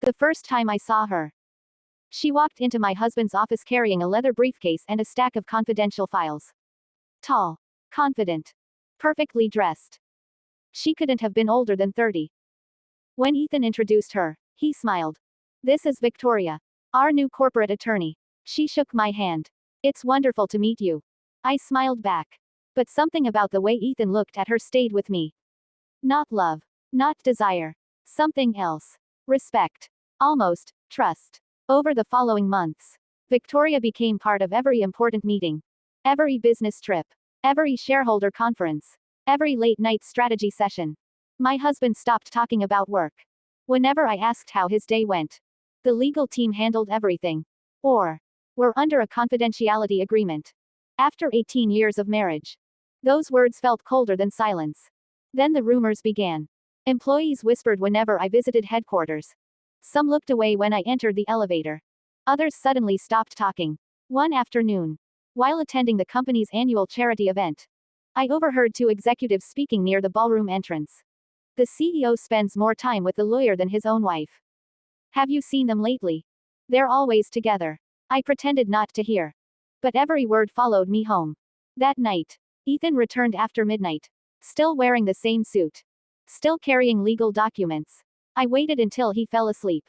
The first time I saw her, she walked into my husband's office carrying a leather briefcase and a stack of confidential files. Tall, confident, perfectly dressed. She couldn't have been older than 30. When Ethan introduced her, he smiled. "This is Victoria, our new corporate attorney." She shook my hand. "It's wonderful to meet you." I smiled back. But something about the way Ethan looked at her stayed with me. Not love. Not desire. Something else. Respect. Almost, trust. Over the following months, Victoria became part of every important meeting. Every business trip. Every shareholder conference. Every late-night strategy session. My husband stopped talking about work. Whenever I asked how his day went, the legal team handled everything. Or, we're under a confidentiality agreement. After 18 years of marriage, those words felt colder than silence. Then the rumors began. Employees whispered whenever I visited headquarters. Some looked away when I entered the elevator. Others suddenly stopped talking. One afternoon, while attending the company's annual charity event, I overheard two executives speaking near the ballroom entrance. "The CEO spends more time with the lawyer than his own wife. Have you seen them lately? They're always together." I pretended not to hear. But every word followed me home. That night, Ethan returned after midnight. Still wearing the same suit. Still carrying legal documents. I waited until he fell asleep.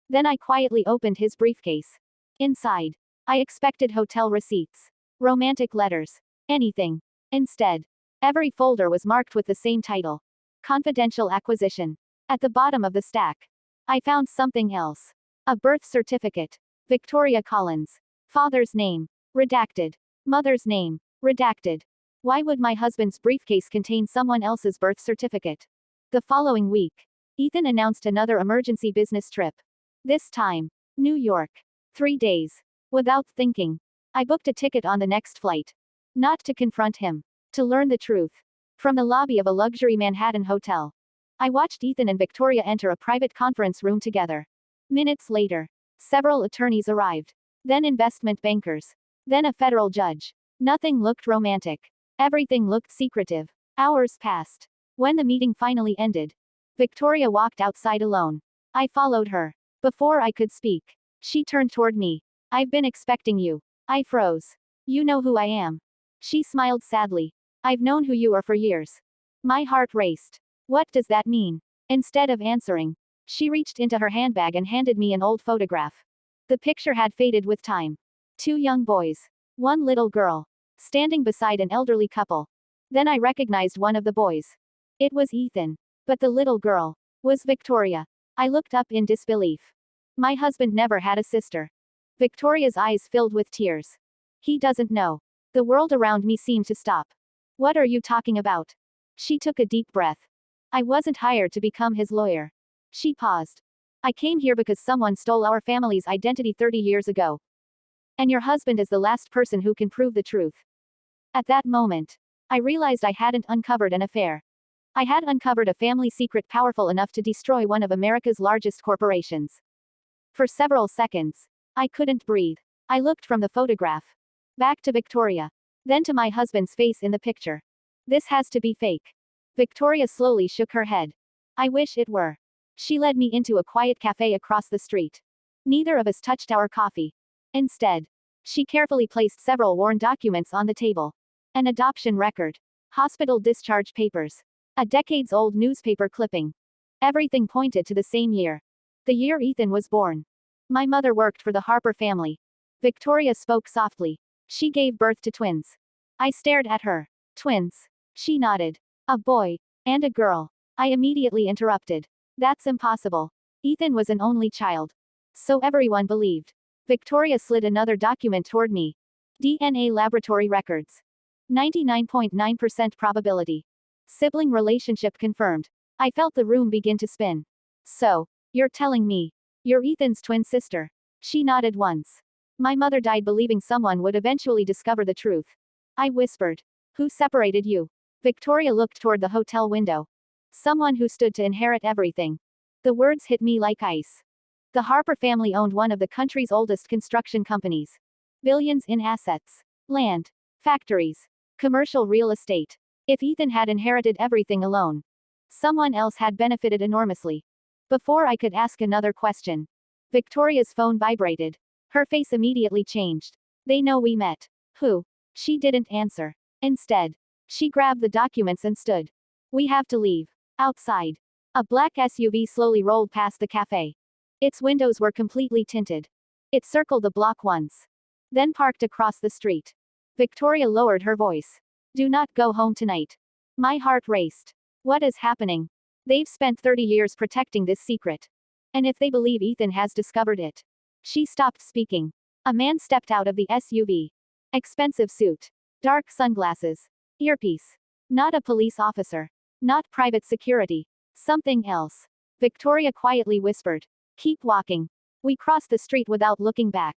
Then I quietly opened his briefcase. Inside, I expected hotel receipts, romantic letters, anything. Instead, every folder was marked with the same title: Confidential Acquisition. At the bottom of the stack, I found something else. A birth certificate. Victoria Collins. Father's name. Redacted. Mother's name. Redacted. Why would my husband's briefcase contain someone else's birth certificate? The following week, Ethan announced another emergency business trip. This time, New York. 3 days. Without thinking, I booked a ticket on the next flight. Not to confront him. To learn the truth. From the lobby of a luxury Manhattan hotel, I watched Ethan and Victoria enter a private conference room together. Minutes later, several attorneys arrived. Then investment bankers. Then a federal judge. Nothing looked romantic. Everything looked secretive. Hours passed. When the meeting finally ended, Victoria walked outside alone. I followed her. Before I could speak, she turned toward me. "I've been expecting you." I froze. "You know who I am." She smiled sadly. "I've known who you are for years." My heart raced. What does that mean? Instead of answering, she reached into her handbag and handed me an old photograph. The picture had faded with time. 2 young boys. 1 little girl. Standing beside an elderly couple. Then I recognized one of the boys. It was Ethan. But the little girl was Victoria. I looked up in disbelief. My husband never had a sister. Victoria's eyes filled with tears. "He doesn't know." The world around me seemed to stop. "What are you talking about?" She took a deep breath. "I wasn't hired to become his lawyer." She paused. "I came here because someone stole our family's identity 30 years ago. And your husband is the last person who can prove the truth." At that moment, I realized I hadn't uncovered an affair. I had uncovered a family secret powerful enough to destroy one of America's largest corporations. For several seconds, I couldn't breathe. I looked from the photograph, back to Victoria, then to my husband's face in the picture. "This has to be fake." Victoria slowly shook her head. "I wish it were." She led me into a quiet cafe across the street. Neither of us touched our coffee. Instead, she carefully placed several worn documents on the table. An adoption record. Hospital discharge papers. A decades-old newspaper clipping. Everything pointed to the same year. The year Ethan was born. "My mother worked for the Harper family." Victoria spoke softly. "She gave birth to twins." I stared at her. "Twins?" She nodded. "A boy. And a girl." I immediately interrupted. "That's impossible. Ethan was an only child." So everyone believed. Victoria slid another document toward me. DNA laboratory records. 99.9% probability. Sibling relationship confirmed. I felt the room begin to spin. "So, you're telling me you're Ethan's twin sister?" She nodded once. "My mother died believing someone would eventually discover the truth." I whispered. "Who separated you?" Victoria looked toward the hotel window. "Someone who stood to inherit everything." The words hit me like ice. The Harper family owned one of the country's oldest construction companies. Billions in assets. Land. Factories. Commercial real estate. If Ethan had inherited everything alone, someone else had benefited enormously. Before I could ask another question, Victoria's phone vibrated. Her face immediately changed. They know we met. Who? She didn't answer. Instead, she grabbed the documents and stood. We have to leave. Outside, a black SUV slowly rolled past the cafe. Its windows were completely tinted. It circled the block once, then parked across the street. Victoria lowered her voice. Do not go home tonight. My heart raced. What is happening? They've spent 30 years protecting this secret. And if they believe Ethan has discovered it. She stopped speaking. A man stepped out of the SUV. Expensive suit. Dark sunglasses. Earpiece. Not a police officer. Not private security. Something else. Victoria quietly whispered. Keep walking. We crossed the street without looking back.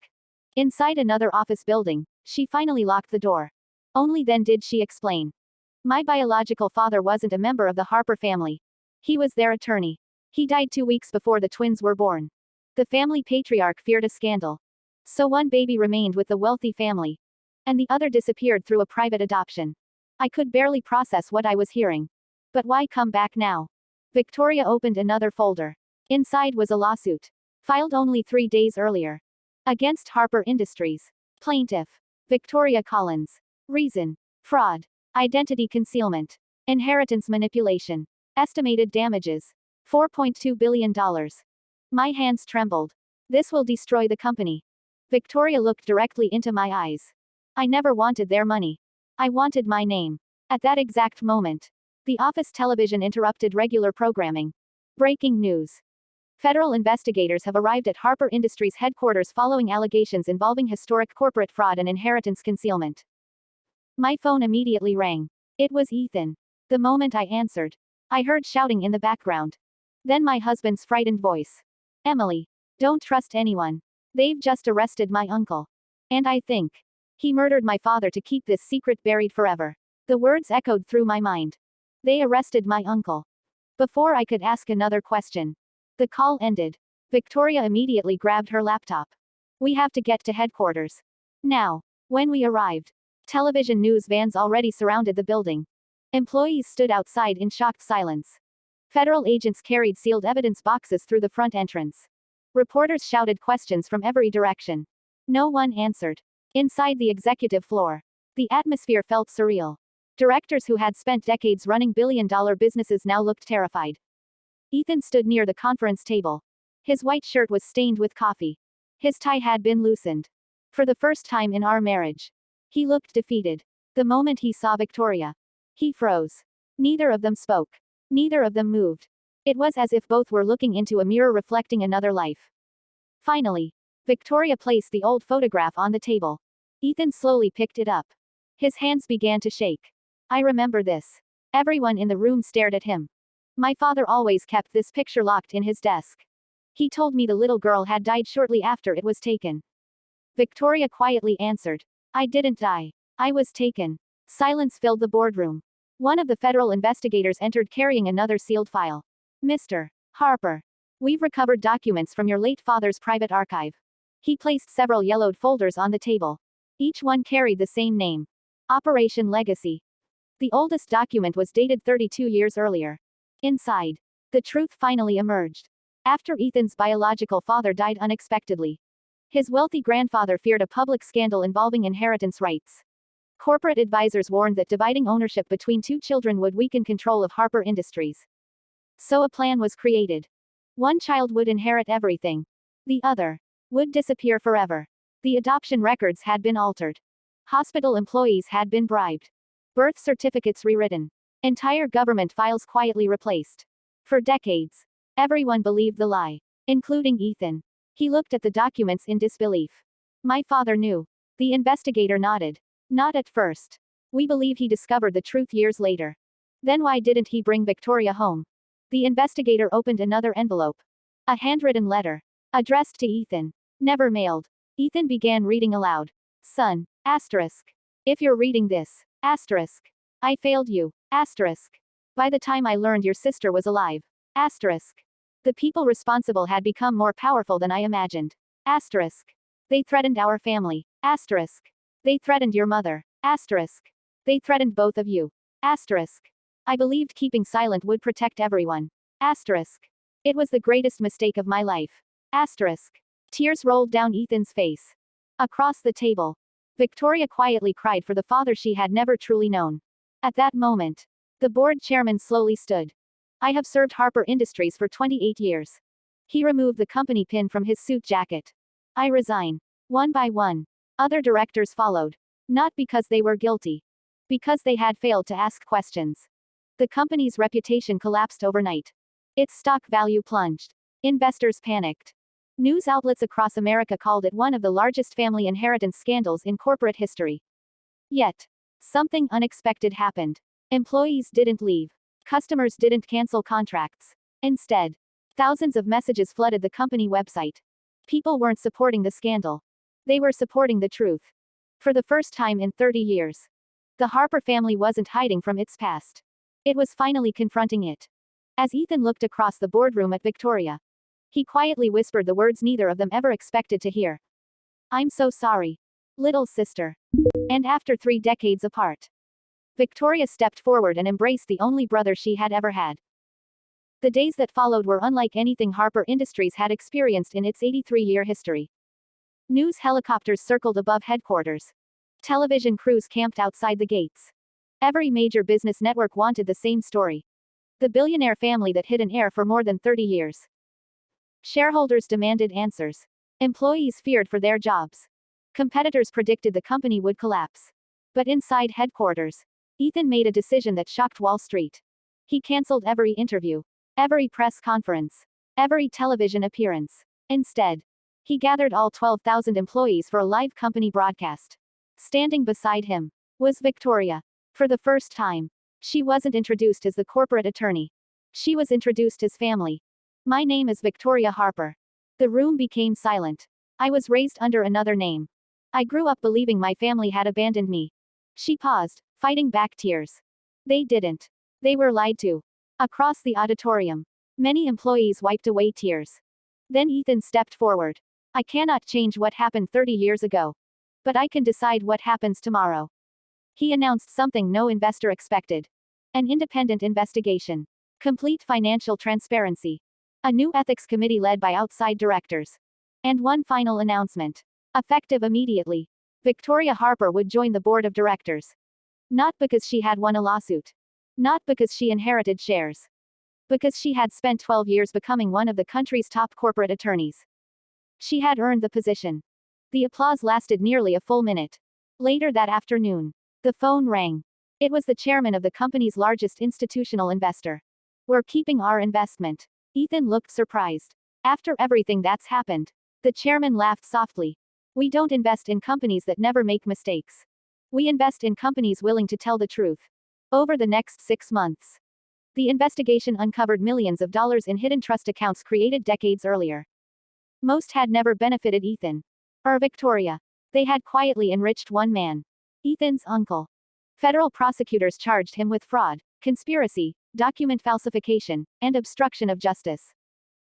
Inside another office building, she finally locked the door. Only then did she explain. My biological father wasn't a member of the Harper family. He was their attorney. He died 2 weeks before the twins were born. The family patriarch feared a scandal. So one baby remained with the wealthy family. And the other disappeared through a private adoption. I could barely process what I was hearing. But why come back now? Victoria opened another folder. Inside was a lawsuit. Filed only 3 days earlier. Against Harper Industries. Plaintiff. Victoria Collins. Reason. Fraud. Identity concealment. Inheritance manipulation. Estimated damages. $4.2 billion. My hands trembled. This will destroy the company. Victoria looked directly into my eyes. I never wanted their money. I wanted my name. At that exact moment, the office television interrupted regular programming. Breaking news. Federal investigators have arrived at Harper Industries headquarters following allegations involving historic corporate fraud and inheritance concealment. My phone immediately rang. It was Ethan. The moment I answered, I heard shouting in the background. Then my husband's frightened voice. Emily, don't trust anyone. They've just arrested my uncle. And I think he murdered my father to keep this secret buried forever. The words echoed through my mind. They arrested my uncle. Before I could ask another question, the call ended. Victoria immediately grabbed her laptop. We have to get to headquarters. Now. When we arrived, television news vans already surrounded the building. Employees stood outside in shocked silence. Federal agents carried sealed evidence boxes through the front entrance. Reporters shouted questions from every direction. No one answered. Inside the executive floor, the atmosphere felt surreal. Directors who had spent decades running billion-dollar businesses now looked terrified. Ethan stood near the conference table. His white shirt was stained with coffee. His tie had been loosened. For the first time in our marriage, he looked defeated. The moment he saw Victoria, he froze. Neither of them spoke. Neither of them moved. It was as if both were looking into a mirror reflecting another life. Finally, Victoria placed the old photograph on the table. Ethan slowly picked it up. His hands began to shake. I remember this. Everyone in the room stared at him. My father always kept this picture locked in his desk. He told me the little girl had died shortly after it was taken. Victoria quietly answered. I didn't die. I was taken. Silence filled the boardroom. One of the federal investigators entered carrying another sealed file. Mr. Harper. We've recovered documents from your late father's private archive. He placed several yellowed folders on the table. Each one carried the same name. Operation Legacy. The oldest document was dated 32 years earlier. Inside, the truth finally emerged. After Ethan's biological father died unexpectedly, his wealthy grandfather feared a public scandal involving inheritance rights. Corporate advisors warned that dividing ownership between two children would weaken control of Harper Industries. So a plan was created. One child would inherit everything. The other would disappear forever. The adoption records had been altered. Hospital employees had been bribed. Birth certificates rewritten. Entire government files quietly replaced. For decades, everyone believed the lie, including Ethan. He looked at the documents in disbelief. My father knew. The investigator nodded. Not at first. We believe he discovered the truth years later. Then why didn't he bring Victoria home? The investigator opened another envelope. A handwritten letter. Addressed to Ethan. Never mailed. Ethan began reading aloud. Son, asterisk. If you're reading this, asterisk. I failed you, asterisk. By the time I learned your sister was alive, asterisk. The people responsible had become more powerful than I imagined, asterisk. They threatened our family, asterisk. They threatened your mother, asterisk. They threatened both of you, asterisk. I believed keeping silent would protect everyone, asterisk. It was the greatest mistake of my life. Asterisk. Tears rolled down Ethan's face. Across the table, Victoria quietly cried for the father she had never truly known. At that moment, the board chairman slowly stood. I have served Harper Industries for 28 years. He removed the company pin from his suit jacket. I resign. One by one, other directors followed. Not because they were guilty. Because they had failed to ask questions. The company's reputation collapsed overnight. Its stock value plunged. Investors panicked. News outlets across America called it one of the largest family inheritance scandals in corporate history. Yet, something unexpected happened. Employees didn't leave. Customers didn't cancel contracts. Instead, thousands of messages flooded the company website. People weren't supporting the scandal. They were supporting the truth. For the first time in 30 years, the Harper family wasn't hiding from its past. It was finally confronting it. As Ethan looked across the boardroom at Victoria, he quietly whispered the words neither of them ever expected to hear. I'm so sorry, little sister. And after 3 decades apart, Victoria stepped forward and embraced the only brother she had ever had. The days that followed were unlike anything Harper Industries had experienced in its 83-year history. News helicopters circled above headquarters. Television crews camped outside the gates. Every major business network wanted the same story. The billionaire family that hid an heir for more than 30 years. Shareholders demanded answers. Employees feared for their jobs. Competitors predicted the company would collapse. But inside headquarters, Ethan made a decision that shocked Wall Street. He canceled every interview, every press conference, every television appearance. Instead, he gathered all 12,000 employees for a live company broadcast. Standing beside him was Victoria. For the first time, she wasn't introduced as the corporate attorney. She was introduced as family. My name is Victoria Harper. The room became silent. I was raised under another name. I grew up believing my family had abandoned me. She paused, fighting back tears. They didn't. They were lied to. Across the auditorium, many employees wiped away tears. Then Ethan stepped forward. I cannot change what happened 30 years ago. But I can decide what happens tomorrow. He announced something no investor expected. An independent investigation. Complete financial transparency. A new ethics committee led by outside directors. And one final announcement. Effective immediately. Victoria Harper would join the board of directors. Not because she had won a lawsuit. Not because she inherited shares. Because she had spent 12 years becoming one of the country's top corporate attorneys. She had earned the position. The applause lasted nearly a full minute. Later that afternoon, the phone rang. It was the chairman of the company's largest institutional investor. We're keeping our investment. Ethan looked surprised. After everything that's happened, the chairman laughed softly. We don't invest in companies that never make mistakes. We invest in companies willing to tell the truth. Over the next 6 months, the investigation uncovered millions of dollars in hidden trust accounts created decades earlier. Most had never benefited Ethan or Victoria. They had quietly enriched one man, Ethan's uncle. Federal prosecutors charged him with fraud, conspiracy, document falsification, and obstruction of justice.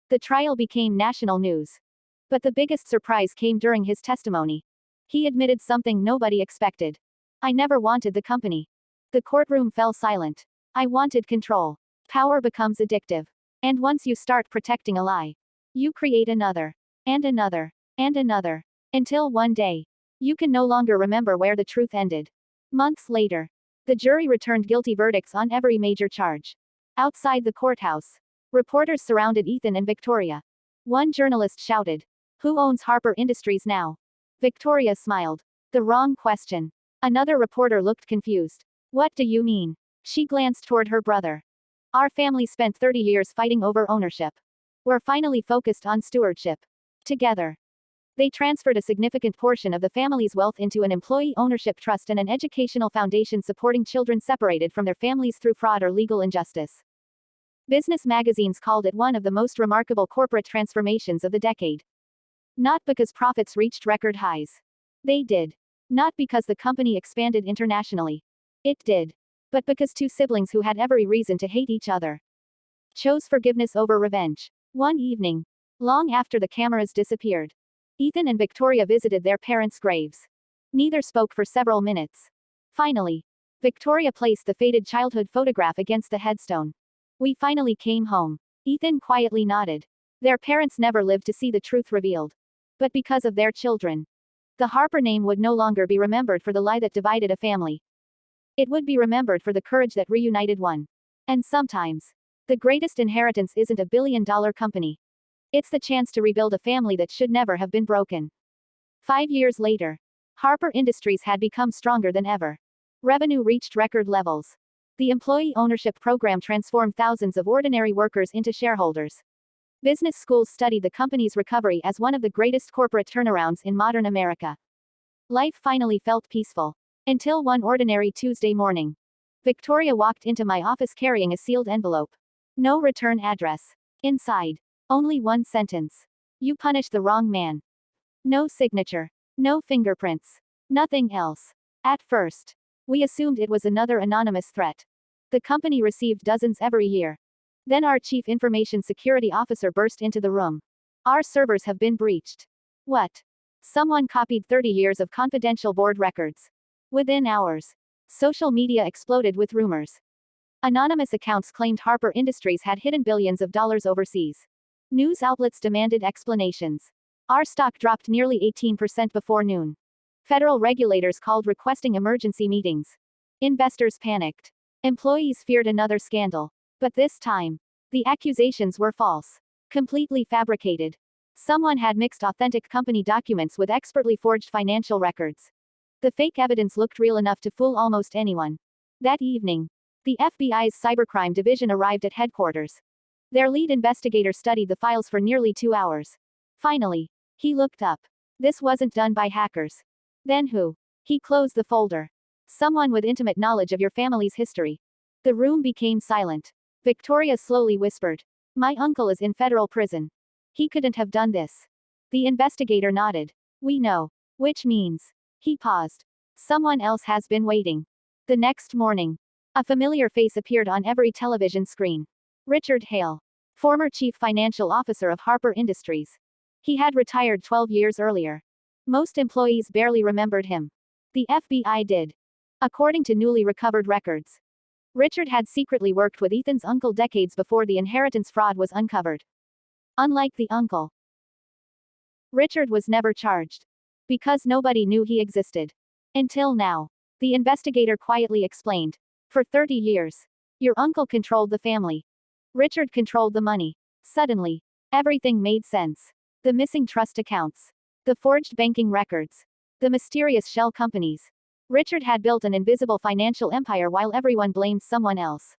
The trial became national news. But the biggest surprise came during his testimony. He admitted something nobody expected. I never wanted the company. The courtroom fell silent. I wanted control. Power becomes addictive. And once you start protecting a lie, you create another, and another, and another. Until one day, you can no longer remember where the truth ended. Months later, the jury returned guilty verdicts on every major charge. Outside the courthouse, reporters surrounded Ethan and Victoria. One journalist shouted, "Who owns Harper Industries now?" Victoria smiled. The wrong question. Another reporter looked confused. What do you mean? She glanced toward her brother. Our family spent 30 years fighting over ownership. We're finally focused on stewardship. Together, they transferred a significant portion of the family's wealth into an employee ownership trust and an educational foundation supporting children separated from their families through fraud or legal injustice. Business magazines called it one of the most remarkable corporate transformations of the decade. Not because profits reached record highs. They did. Not because the company expanded internationally. It did. But because 2 siblings who had every reason to hate each other chose forgiveness over revenge. One evening, long after the cameras disappeared, Ethan and Victoria visited their parents' graves. Neither spoke for several minutes. Finally, Victoria placed the faded childhood photograph against the headstone. We finally came home. Ethan quietly nodded. Their parents never lived to see the truth revealed. But because of their children, the Harper name would no longer be remembered for the lie that divided a family. It would be remembered for the courage that reunited one. And sometimes, the greatest inheritance isn't a billion-dollar company. It's the chance to rebuild a family that should never have been broken. 5 years later, Harper Industries had become stronger than ever. Revenue reached record levels. The employee ownership program transformed thousands of ordinary workers into shareholders. Business schools studied the company's recovery as one of the greatest corporate turnarounds in modern America. Life finally felt peaceful. Until one ordinary Tuesday morning. Victoria walked into my office carrying a sealed envelope. No return address. Inside. Only one sentence. You punished the wrong man. No signature. No fingerprints. Nothing else. At first, we assumed it was another anonymous threat. The company received dozens every year. Then our chief information security officer burst into the room. Our servers have been breached. What? Someone copied 30 years of confidential board records. Within hours, social media exploded with rumors. Anonymous accounts claimed Harper Industries had hidden billions of dollars overseas. News outlets demanded explanations. Our stock dropped nearly 18% before noon. Federal regulators called requesting emergency meetings. Investors panicked. Employees feared another scandal. But this time, the accusations were false. Completely fabricated. Someone had mixed authentic company documents with expertly forged financial records. The fake evidence looked real enough to fool almost anyone. That evening, the FBI's cybercrime division arrived at headquarters. Their lead investigator studied the files for nearly 2 hours. Finally, he looked up. This wasn't done by hackers. Then who? He closed the folder. Someone with intimate knowledge of your family's history. The room became silent. Victoria slowly whispered. My uncle is in federal prison. He couldn't have done this. The investigator nodded. We know. Which means. He paused. Someone else has been waiting. The next morning, a familiar face appeared on every television screen. Richard Hale, former chief financial officer of Harper Industries. He had retired 12 years earlier. Most employees barely remembered him. The FBI did. According to newly recovered records, Richard had secretly worked with Ethan's uncle decades before the inheritance fraud was uncovered. Unlike the uncle, Richard was never charged. Because nobody knew he existed. Until now. The investigator quietly explained. For 30 years. Your uncle controlled the family. Richard controlled the money. Suddenly, everything made sense. The missing trust accounts. The forged banking records. The mysterious shell companies. Richard had built an invisible financial empire while everyone blamed someone else.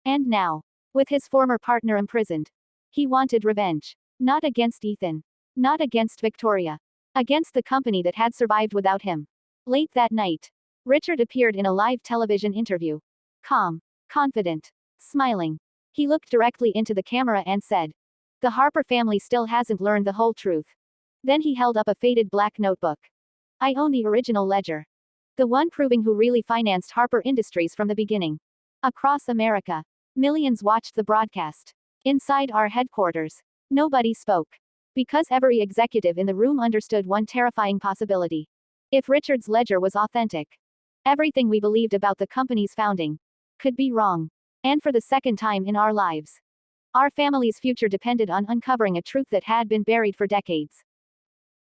And now, with his former partner imprisoned, he wanted revenge. Not against Ethan. Not against Victoria. Against the company that had survived without him. Late that night, Richard appeared in a live television interview. Calm, confident, smiling. He looked directly into the camera and said, the Harper family still hasn't learned the whole truth. Then he held up a faded black notebook. I own the original ledger. The one proving who really financed Harper Industries from the beginning. Across America, millions watched the broadcast. Inside our headquarters, nobody spoke. Because every executive in the room understood one terrifying possibility. If Richard's ledger was authentic, everything we believed about the company's founding could be wrong. And for the second time in our lives, our family's future depended on uncovering a truth that had been buried for decades.